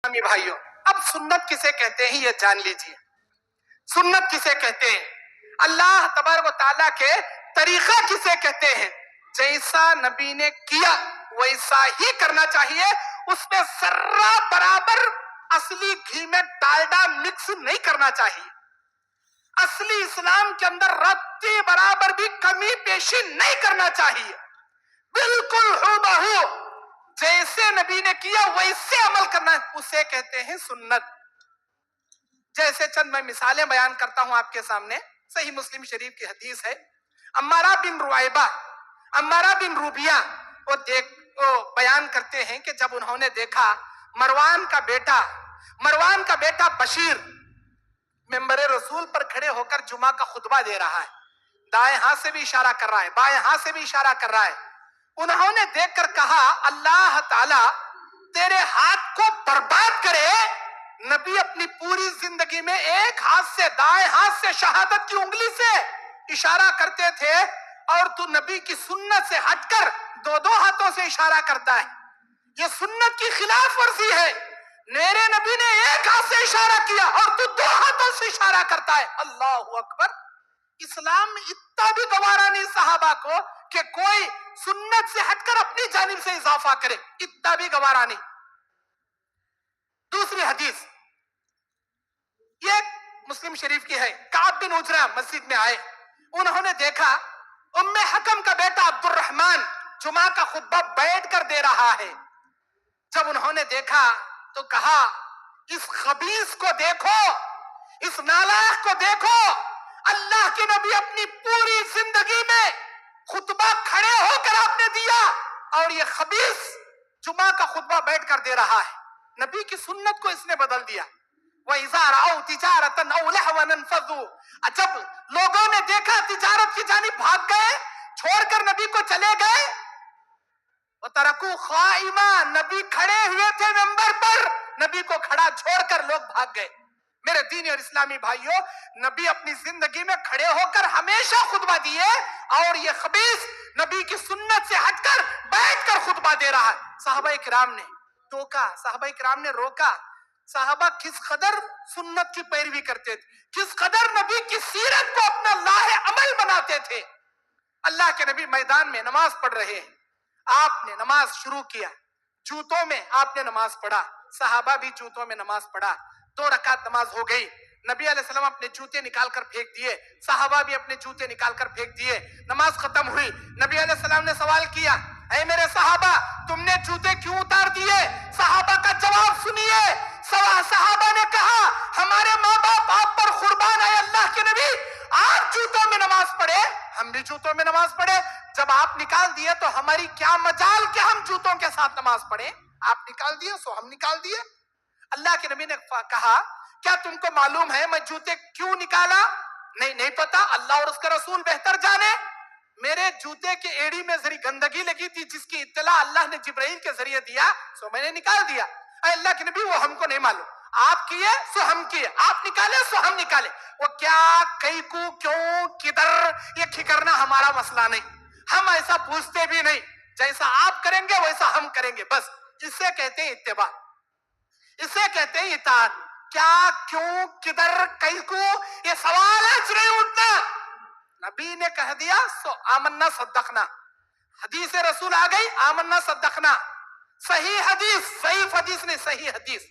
بھائیوں، اب سنت کسے کہتے ہیں یہ جان لیجئے. سنت کسے کہتے ہیں؟ اللہ تبارک و تعالیٰ کے طریقہ کسے کہتے ہیں؟ جیسا نبی نے کیا ویسا ہی کرنا چاہیے. اس میں ذرہ برابر اصلی گھی میں ڈالڈا مکس نہیں کرنا چاہیے. اصلی اسلام کے اندر رتی برابر بھی کمی پیشی نہیں کرنا چاہیے. بالکل ہو بہو جیسے نبی نے کیا ویسے عمل کرنا، اسے کہتے ہیں سنت. جیسے چند میں مثالیں بیان کرتا ہوں آپ کے سامنے. صحیح مسلم شریف کی حدیث ہے. عمارہ بن روائبہ، عمارہ بن روبیہ وہ بیان کرتے ہیں کہ جب انہوں نے دیکھا مروان کا بیٹا بشیر منبر رسول پر کھڑے ہو کر جمعہ کا خطبہ دے رہا ہے، دائیں ہاتھ سے بھی اشارہ کر رہا ہے، بائیں ہاتھ سے بھی اشارہ کر رہا ہے. انہوں نے دیکھ کر کہا اللہ تعالیٰ تیرے ہاتھ کو برباد کرے. نبی اپنی پوری زندگی میں ایک ہاتھ سے، دائیں ہاتھ سے شہادت کی انگلی سے اشارہ کرتے تھے، اور تو نبی کی سنت سے ہٹ کر دو ہاتھوں سے اشارہ کرتا ہے. یہ سنت کی خلاف ورزی ہے. میرے نبی نے ایک ہاتھ سے اشارہ کیا اور تو دو ہاتھوں سے اشارہ کرتا ہے. اللہ اکبر. اسلام میں اتنا بھی گوارا نہیں صحابہ کو کہ کوئی سنت سے ہٹ کر اپنی جانب سے اضافہ کرے، اتنا بھی گوارا نہیں. دوسری حدیث یہ مسلم شریف کی ہے. کعب بن عجرہ مسجد میں آئے، انہوں نے دیکھا ام حکم کا بیٹا عبد الرحمن جمعہ کا خطبہ بیٹھ کر دے رہا ہے. جب انہوں نے دیکھا تو کہا اس خبیث کو دیکھو، اس نالائق کو دیکھو. اللہ کے نبی اپنی پوری زندگی میں خطبہ کھڑے ہو کر آپ نے دیا، اور یہ خبیث جمعہ کا خطبہ بیٹھ کر دے رہا ہے. نبی کی سنت کو اس نے بدل دیا. وَإِذَا رَأَوْا تِجَارَةً أَوْ لَهْوًا انفَضُّوا. جب لوگوں نے دیکھا تجارت کی جانب بھاگ گئے، چھوڑ کر نبی کو چلے گئے. وَتَرَكُوا قَائِمًا. نبی کھڑے ہوئے تھے منبر پر، نبی کو کھڑا چھوڑ کر لوگ بھاگ گئے. میرے دینی اور اسلامی بھائیوں، نبی اپنی زندگی میں کھڑے ہو کر ہمیشہ خطبہ دیے، اور یہ خبیث نبی کی سنت سے ہٹ کر بیٹھ کر خطبہ دے رہا ہے. صحابہ کرام نے ٹوکا، صحابہ کرام نے روکا. صحابہ کس قدر سنت کی پیروی کرتے تھے، کس قدر نبی کی سیرت کو اپنا لاہ عمل بناتے تھے. اللہ کے نبی میدان میں نماز پڑھ رہے ہیں، آپ نے نماز شروع کیا. جوتوں میں آپ نے نماز پڑھا، صحابہ بھی جوتوں میں نماز پڑھا. 2 رکعت نماز ہو گئی. نبی علیہ السلام اپنے جوتے نکال کر پھینک دیے، صحابہ بھی اپنے جوتے نکال کر پھینک دیے. نماز ختم ہوئی. نبی علیہ السلام نے سوال کیا اے میرے صحابہ تم نے جوتے کیوں اتار دیے؟ صحابہ کا جواب سنیے. صحابہ نے کہا ہمارے ماں باپ آپ پر قربان ہے اللہ کے نبی، آپ جوتوں میں نماز پڑھے، ہم بھی جوتوں میں نماز پڑھے. جب آپ نکال دیے تو ہماری کیا مجال کہ ہم جوتوں کے ساتھ نماز پڑھیں؟ آپ نکال دیے سو ہم نکال دیے. اللہ کے نبی نے کہا کیا تم کو معلوم ہے میں جوتے کیوں نکالا؟ نہیں پتا، اللہ اور اس کا رسول بہتر جانے. میرے جوتے کے ایڑی میں ذری گندگی لگی تھی جس کی اطلاع اللہ نے جبرائیل کے ذریعے دیا، سو میں نے نکال دیا. اے اللہ کے نبی وہ ہم کو نہیں معلوم، آپ کیے سو ہم کیے، آپ نکالے سو ہم نکالے. وہ کیا کئی کو کیوں کدھر یہ کھکرنا ہمارا مسئلہ نہیں. ہم ایسا پوچھتے بھی نہیں، جیسا آپ کریں گے ویسا ہم کریں گے. بس اسے کہتے ہیں اتباع، اسے کہتے ہیں اطاعت. کیا کیوں کدھر کئی کو یہ سوال آج نہیں اٹھتا. نبی نے کہہ دیا سو آمنا صدقنا. حدیث رسول آ گئی، آمنا صدقنا. صحیح حدیث، صحیح حدیث نہیں، صحیح حدیث.